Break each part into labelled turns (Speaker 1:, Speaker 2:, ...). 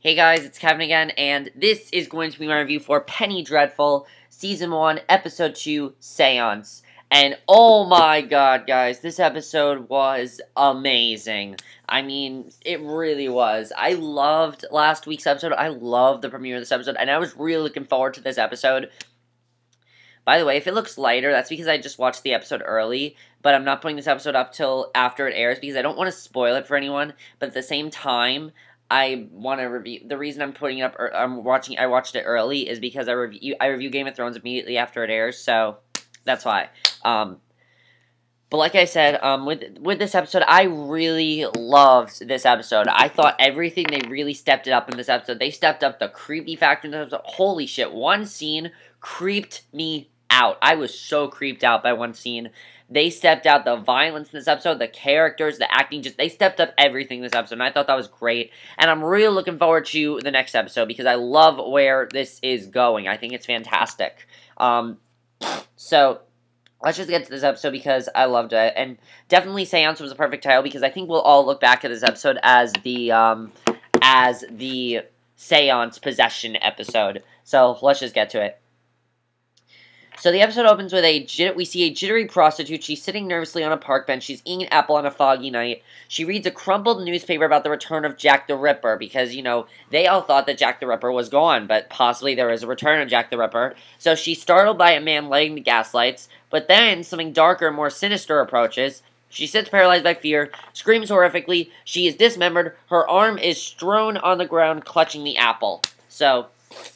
Speaker 1: Hey guys, it's Kevin again, and this is going to be my review for Penny Dreadful, Season 1, Episode 2, Seance. And oh my god, guys, this episode was amazing. I mean, it really was. I loved last week's episode. I loved the premiere of this episode, and I was really looking forward to this episode. By the way, if it looks lighter, that's because I just watched the episode early, but I'm not putting this episode up till after it airs because I don't want to spoil it for anyone, but at the same time, I want to review. The reason I'm putting it up, I watched it early, is because I review Game of Thrones immediately after it airs, so that's why. But like I said, with this episode, I really loved this episode. I thought everything, they really stepped it up in this episode. They stepped up the creepy factor in this episode. Holy shit, one scene creeped me out. I was so creeped out by one scene. They stepped out the violence in this episode, the characters, the acting, they stepped up everything in this episode, and I thought that was great. And I'm really looking forward to the next episode, because I love where this is going. I think it's fantastic. So, let's just get to this episode, because I loved it. And definitely Seance was a perfect title, because I think we'll all look back at this episode as the Seance Possession episode. So, let's just get to it. So the episode opens with we see a jittery prostitute. She's sitting nervously on a park bench. She's eating an apple on a foggy night. She reads a crumpled newspaper about the return of Jack the Ripper, because, you know, they all thought that Jack the Ripper was gone, but possibly there is a return of Jack the Ripper. So she's startled by a man lighting the gas lights, but then something darker and more sinister approaches. She sits paralyzed by fear, screams horrifically. She is dismembered. Her arm is strewn on the ground, clutching the apple. So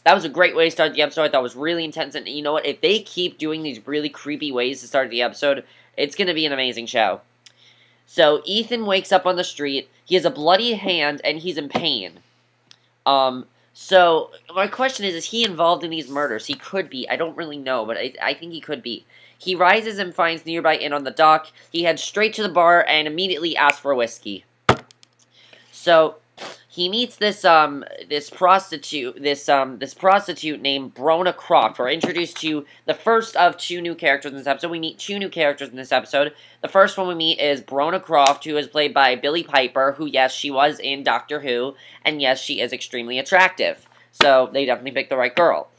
Speaker 1: that was a great way to start the episode. I thought it was really intense, and you know what? If they keep doing these really creepy ways to start the episode, it's going to be an amazing show. So, Ethan wakes up on the street. He has a bloody hand, and he's in pain. So, my question is he involved in these murders? He could be. I don't really know, but I think he could be. He rises and finds the nearby inn on the dock. He heads straight to the bar and immediately asks for whiskey. So he meets this prostitute named Brona Croft. We're introduced to the first of two new characters in this episode. We meet two new characters in this episode. The first one we meet is Brona Croft, who is played by Billie Piper, who, yes, she was in Doctor Who, and yes, she is extremely attractive. So they definitely picked the right girl.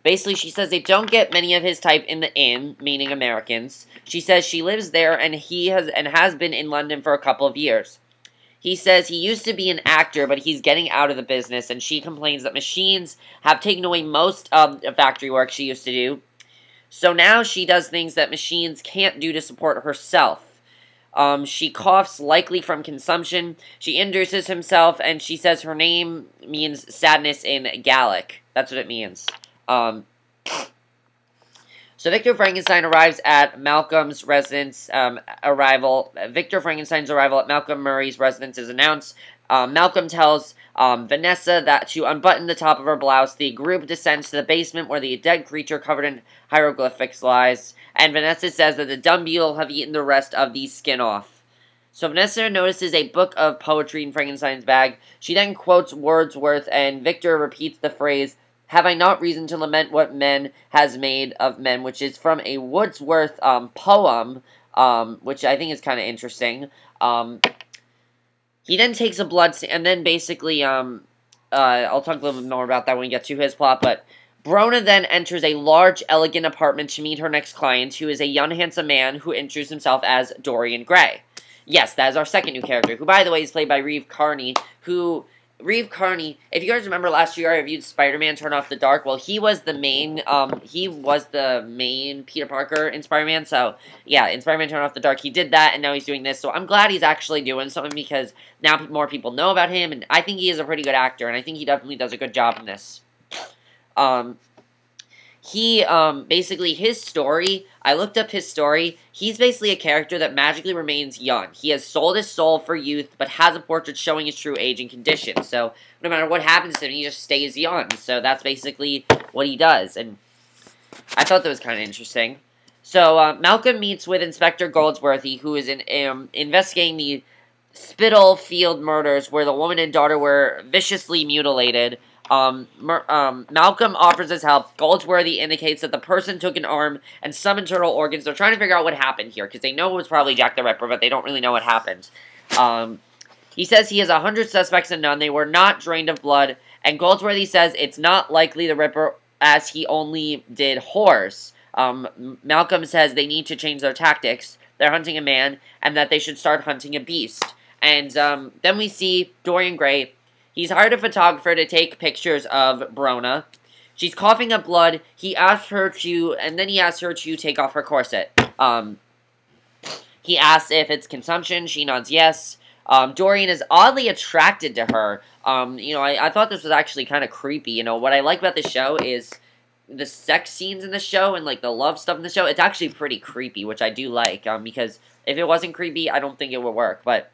Speaker 1: Basically, she says they don't get many of his type in the inn, meaning Americans. She says she lives there, and has been in London for a couple of years. He says he used to be an actor, but he's getting out of the business, and she complains that machines have taken away most of the factory work she used to do. So now she does things that machines can't do to support herself. She coughs, likely from consumption. She introduces herself, and she says her name means sadness in Gaelic. That's what it means. So Victor Frankenstein arrives at Malcolm's residence. Victor Frankenstein's arrival at Malcolm Murray's residence is announced. Malcolm tells Vanessa that to unbutton the top of her blouse. The group descends to the basement where the dead creature covered in hieroglyphics lies. And Vanessa says that the dumb beetle have eaten the rest of the skin off. So Vanessa notices a book of poetry in Frankenstein's bag. She then quotes Wordsworth, and Victor repeats the phrase, "Have I not reason to lament what men has made of men," which is from a Wordsworth poem, which I think is kind of interesting. He then takes a blood and then basically, I'll talk a little bit more about that when we get to his plot, but Brona then enters a large, elegant apartment to meet her next client, who is a young, handsome man who introduces himself as Dorian Gray. Yes, that is our second new character, who, by the way, is played by Reeve Carney, if you guys remember last year I reviewed Spider-Man Turn Off the Dark, well, he was the main Peter Parker in Spider-Man, so, yeah, in Spider-Man Turn Off the Dark, he did that, and now he's doing this, so I'm glad he's actually doing something, because now more people know about him, and I think he is a pretty good actor, and I think he definitely does a good job in this. Basically, his story, I looked up his story, he's basically a character that magically remains young. He has sold his soul for youth, but has a portrait showing his true age and condition. So, no matter what happens to him, he just stays young. So, that's basically what he does, and I thought that was kind of interesting. So, Malcolm meets with Inspector Goldsworthy, who is investigating the Spitalfield murders, where the woman and daughter were viciously mutilated. Malcolm offers his help. Goldsworthy indicates that the person took an arm and some internal organs. They're trying to figure out what happened here, because they know it was probably Jack the Ripper, but they don't really know what happened. He says he has 100 suspects and none. They were not drained of blood. And Goldsworthy says it's not likely the Ripper, as he only did horse. Malcom says they need to change their tactics. They're hunting a man, and that they should start hunting a beast. And then we see Dorian Gray. He's hired a photographer to take pictures of Brona. She's coughing up blood. He asks her to, and then he asks her to take off her corset. He asks if it's consumption. She nods yes. Dorian is oddly attracted to her. I thought this was actually kind of creepy. What I like about the show is the sex scenes in the show and, like, the love stuff in the show. It's actually pretty creepy, which I do like, because if it wasn't creepy, I don't think it would work, but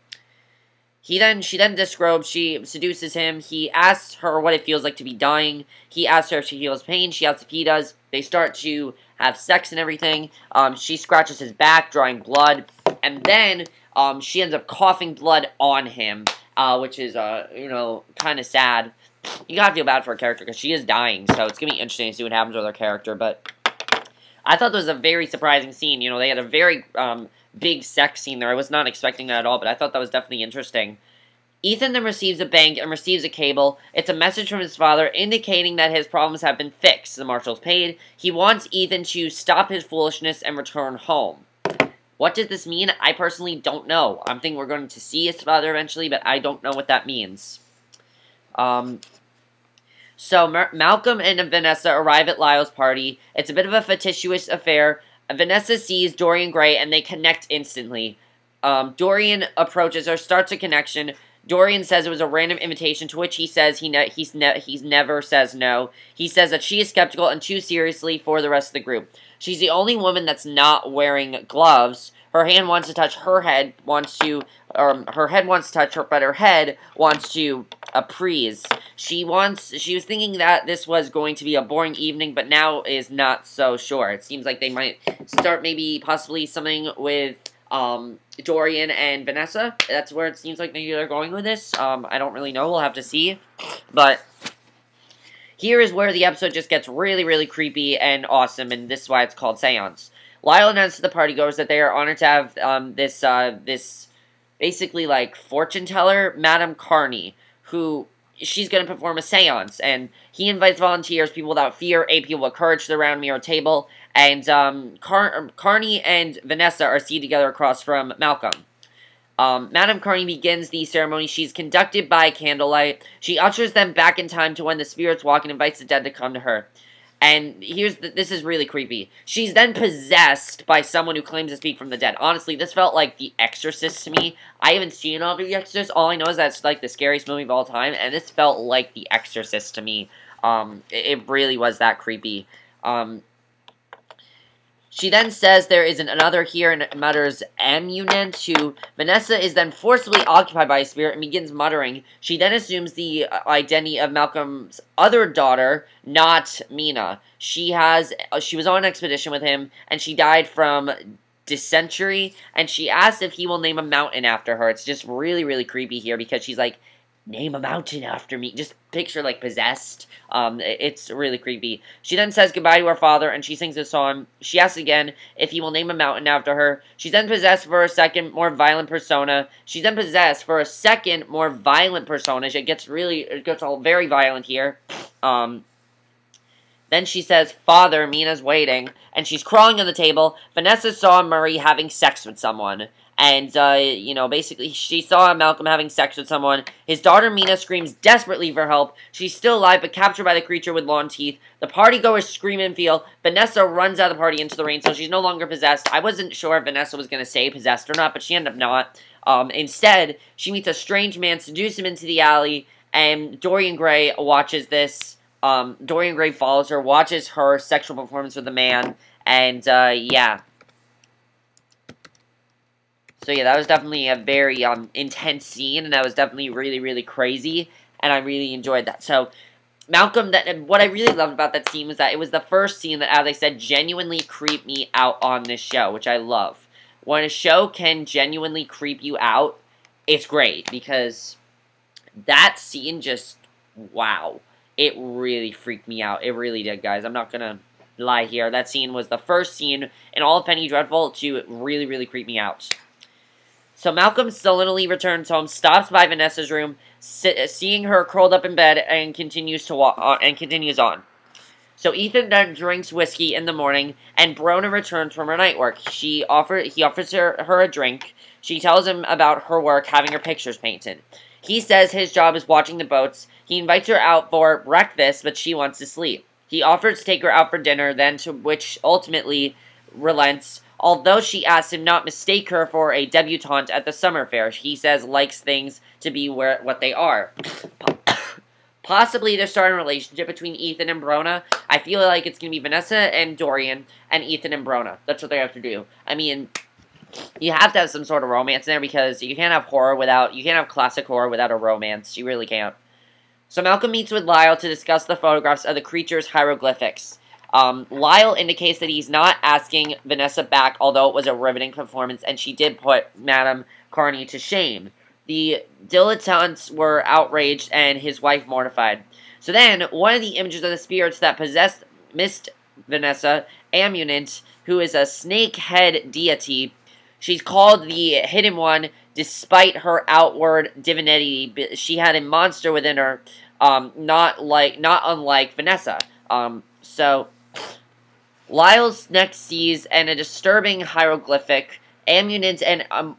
Speaker 1: she then disrobes, she seduces him, he asks her what it feels like to be dying, he asks her if she feels pain, she asks if he does, they start to have sex and everything, she scratches his back, drawing blood, and then, she ends up coughing blood on him, which is, kind of sad. You gotta feel bad for her character, because she is dying, so it's gonna be interesting to see what happens with her character, but I thought this was a very surprising scene. They had a very, big sex scene there. I was not expecting that at all, but I thought that was definitely interesting. Ethan then receives a bank and receives a cable. It's a message from his father indicating that his problems have been fixed. The marshal's paid. He wants Ethan to stop his foolishness and return home. What does this mean? I personally don't know. I'm thinking we're going to see his father eventually, but I don't know what that means. So Malcom and Vanessa arrive at Lyle's party. It's a bit of a fictitious affair. Vanessa sees Dorian Gray, and they connect instantly. Dorian approaches her, starts a connection. Dorian says it was a random invitation, to which he says he never says no. He says that she is skeptical and too seriously for the rest of the group. She's the only woman that's not wearing gloves. Her hand wants to touch her head, her head wants to touch her, but her head wants to appease. She was thinking that this was going to be a boring evening, but now is not so sure. It seems like they might start possibly something with, Dorian and Vanessa. That's where it seems like maybe they're going with this. I don't really know. We'll have to see. But here is where the episode just gets really, really creepy and awesome, and this is why it's called Seance. Lyle announces to the partygoers that they are honored to have, this basically, like, fortune teller, Madame Carney, who she's going to perform a seance, and he invites volunteers, people without fear, 8 people with courage, to the round mirror table, and Carney and Vanessa are seated together across from Malcom. Madame Carney begins the ceremony. She's conducted by candlelight. She ushers them back in time to when the spirits walk and invites the dead to come to her. And this is really creepy. She's then possessed by someone who claims to speak from the dead. Honestly, this felt like The Exorcist to me. I haven't seen all of The Exorcist. All I know is that it's like the scariest movie of all time. And this felt like The Exorcist to me. It really was that creepy. She then says there is another here and mutters amunet to. Vanessa is then forcibly occupied by a spirit and begins muttering. She then assumes the identity of Malcolm's other daughter, not Mina. She was on an expedition with him, and she died from dysentery, and she asks if he will name a mountain after her. It's just really, really creepy here, because she's like, name a mountain after me. Just picture, like, possessed. It's really creepy. She then says goodbye to her father, and she sings a song. She asks again if he will name a mountain after her. She's then possessed for a second, more violent persona. She's then possessed for a second, more violent persona. It gets all very violent here. Then she says, Father, Mina's waiting, and she's crawling on the table. Vanessa saw Murray having sex with someone. And, basically, she saw Malcom having sex with someone. His daughter, Mina, screams desperately for help. She's still alive, but captured by the creature with long teeth. The partygoers scream and feel. Vanessa runs out of the party into the rain, so she's no longer possessed. I wasn't sure if Vanessa was going to stay possessed or not, but she ended up not. Instead, she meets a strange man, seduces him into the alley, and Dorian Gray watches this. Dorian Gray follows her, watches her sexual performance with the man, and, yeah. So yeah, that was definitely a very intense scene, and that was definitely really, really crazy, and I really enjoyed that. So, Malcom, what I really loved about that scene was that it was the first scene that, as I said, genuinely creeped me out on this show, which I love. When a show can genuinely creep you out, it's great, because that scene just, wow, it really freaked me out. It really did, guys. I'm not gonna lie here. That scene was the first scene in all of Penny Dreadful to really, really creep me out. So Malcom sullenly returns home, stops by Vanessa's room, seeing her curled up in bed, and continues on. So Ethan then drinks whiskey in the morning, and Brona returns from her night work. He offers her a drink. She tells him about her work, having her pictures painted. He says his job is watching the boats. He invites her out for breakfast, but she wants to sleep. He offers to take her out for dinner, then to which ultimately relents. Although she asks him not mistake her for a debutante at the summer fair, he says likes things to be what they are. Possibly they're starting a relationship between Ethan and Brona. I feel like it's going to be Vanessa and Dorian and Ethan and Brona. That's what they have to do. I mean, you have to have some sort of romance in there because you can't have classic horror without a romance. You really can't. So Malcom meets with Lyle to discuss the photographs of the creature's hieroglyphics. Lyle indicates that he's not asking Vanessa back, although it was a riveting performance, and she did put Madame Carney to shame. The dilettantes were outraged, and his wife mortified. So then, one of the images of the spirits that possessed Miss Vanessa, Amunet, who is a snake-head deity, she's called the Hidden One, despite her outward divinity. She had a monster within her, not unlike Vanessa. So Lyle's next sees a disturbing hieroglyphic. Amunet and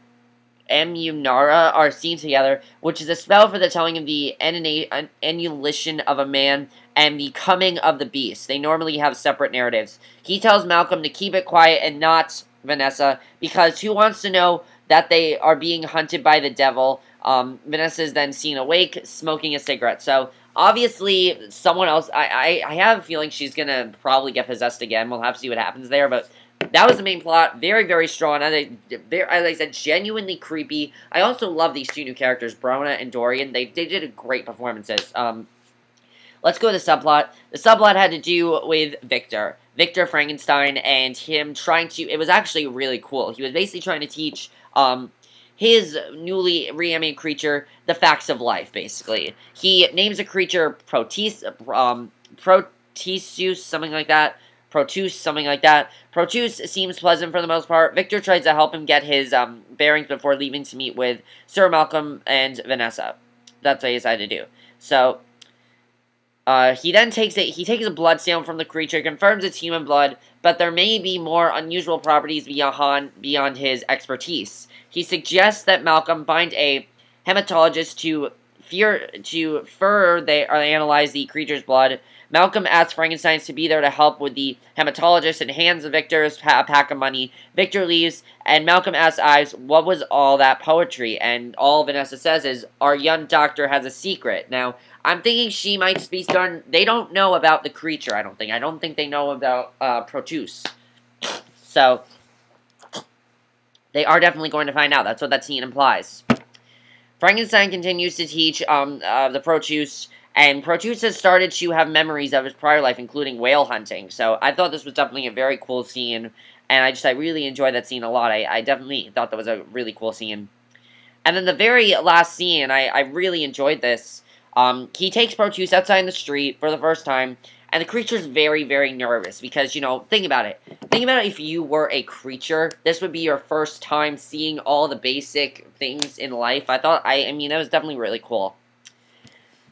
Speaker 1: Amunara are seen together, which is a spell for the telling of the annihilation of a man and the coming of the beast. They normally have separate narratives. He tells Malcom to keep it quiet and not Vanessa, because who wants to know that they are being hunted by the devil? Vanessa is then seen awake, smoking a cigarette. So, obviously, someone else, I have a feeling she's gonna probably get possessed again. We'll have to see what happens there, but that was the main plot. Very, very strong. As I said, genuinely creepy. I also love these two new characters, Brona and Dorian. They did great performances. Let's go to the subplot. The subplot had to do with Victor Frankenstein, and him trying to... It was actually really cool. He was basically trying to teach his newly reanimated creature the facts of life, basically. He names a creature Proteus, something like that. Proteus seems pleasant for the most part. Victor tries to help him get his bearings before leaving to meet with Sir Malcom and Vanessa. That's what he decided to do. So, he then takes a blood sample from the creature, confirms it's human blood, but there may be more unusual properties beyond his expertise. He suggests that Malcom find a hematologist to further analyze the creature's blood. Malcom asks Frankenstein to be there to help with the hematologist and hands Victor a pack of money. Victor leaves, and Malcom asks Ives, what was all that poetry? And all Vanessa says is, our young doctor has a secret. Now, I'm thinking she might be starting... They don't know about the creature, I don't think. I don't think they know about Proteus. So, they are definitely going to find out. That's what that scene implies. Frankenstein continues to teach the Proteus, and Proteus has started to have memories of his prior life, including whale hunting. So I thought this was definitely a very cool scene, and I really enjoyed that scene a lot. I definitely thought that was a really cool scene. And then the very last scene, I really enjoyed this. He takes Proteus outside in the street for the first time, and the creature's very, very nervous because, you know, think about it. Think about it if you were a creature. This would be your first time seeing all the basic things in life. I mean, that was definitely really cool.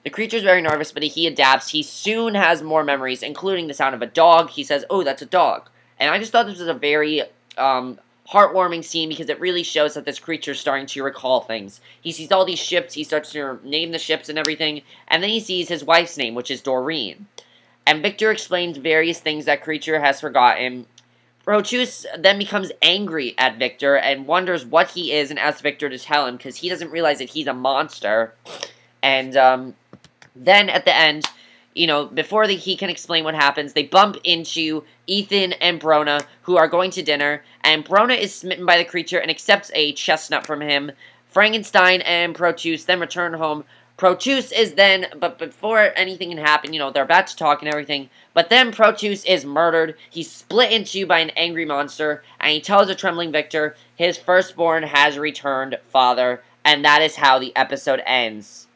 Speaker 1: The creature's very nervous, but he adapts. He soon has more memories, including the sound of a dog. He says, oh, that's a dog. And I just thought this was a very heartwarming scene because it really shows that this creature is starting to recall things. He sees all these ships. He starts to name the ships and everything. And then he sees his wife's name, which is Doreen. And Victor explains various things that creature has forgotten. Proteus then becomes angry at Victor and wonders what he is and asks Victor to tell him because he doesn't realize that he's a monster. And then at the end, you know, before he can explain what happens, they bump into Ethan and Brona, who are going to dinner. And Brona is smitten by the creature and accepts a chestnut from him. Frankenstein and Proteus then return home. Proteus is then, but before anything can happen, you know, they're about to talk and everything, but then Proteus is murdered. He's split in two by an angry monster, and he tells a trembling Victor his firstborn has returned, father, and that is how the episode ends.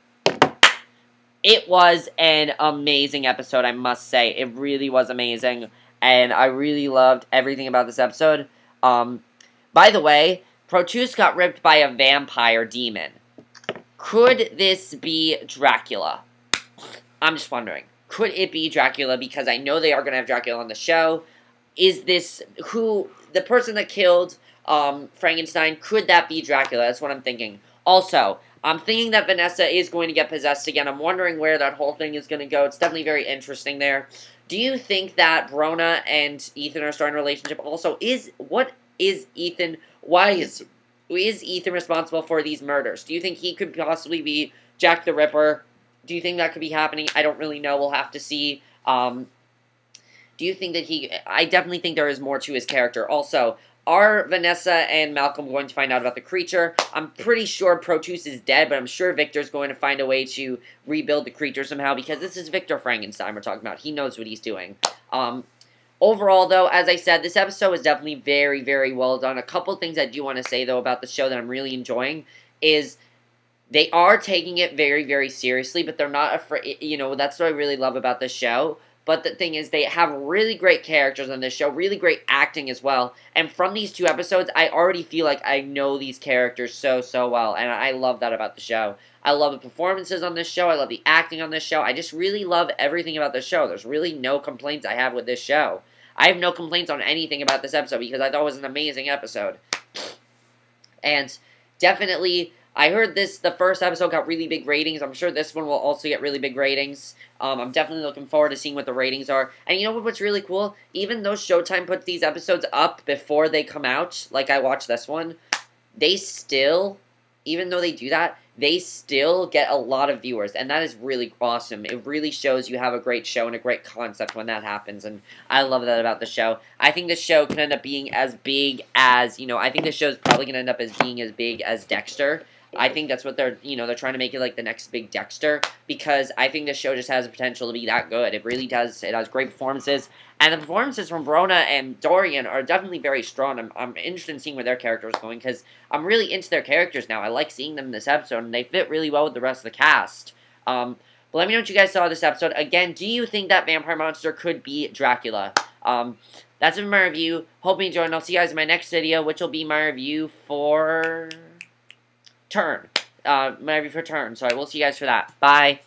Speaker 1: It was an amazing episode, I must say. It really was amazing, and I really loved everything about this episode. By the way, Proteus got ripped by a vampire demon. Could this be Dracula? I'm just wondering. Could it be Dracula? Because I know they are going to have Dracula on the show. Is this the person that killed Frankenstein, could that be Dracula? That's what I'm thinking. Also, I'm thinking that Vanessa is going to get possessed again. I'm wondering where that whole thing is going to go. It's definitely very interesting there. Do you think that Brona and Ethan are starting a relationship? Also, why is Ethan responsible for these murders? Do you think he could possibly be Jack the Ripper? Do you think that could be happening? I don't really know. We'll have to see. Do you think that I definitely think there is more to his character. Also, are Vanessa and Malcom going to find out about the creature? I'm pretty sure Proteus is dead, but I'm sure Victor's going to find a way to rebuild the creature somehow, because this is Victor Frankenstein we're talking about. He knows what he's doing. Overall, though, as I said, this episode was definitely very, very well done. A couple things I do want to say, though, about the show that I'm really enjoying is they are taking it very, very seriously, but they're not afraid. You know, that's what I really love about this show. But the thing is, they have really great characters on this show, really great acting as well. And from these 2 episodes, I already feel like I know these characters so, so well. And I love that about the show. I love the performances on this show. I love the acting on this show. I just really love everything about this show. There's really no complaints I have with this show. I have no complaints on anything about this episode because I thought it was an amazing episode. And definitely, I heard the first episode got really big ratings. I'm sure this one will also get really big ratings. I'm definitely looking forward to seeing what the ratings are. And you know what's really cool? Even though Showtime puts these episodes up before they come out, like I watched this one, they still, even though they do that, they still get a lot of viewers. And that is really awesome. It really shows you have a great show and a great concept when that happens. And I love that about the show. I think the show can end up being as big as, I think the show's probably going to end up as being as big as Dexter. I think that's what they're trying to make it like the next big Dexter, because I think the show just has the potential to be that good. It really does. It has great performances, and the performances from Brona and Dorian are definitely very strong. I'm interested in seeing where their characters are going, because I'm really into their characters now. I like seeing them in this episode, and they fit really well with the rest of the cast. But let me know what you guys saw of this episode. Again, do you think that vampire monster could be Dracula? That's been my review. Hope you enjoyed, and I'll see you guys in my next video, which will be my review for Turn. My review for Turn. So I will see you guys for that. Bye.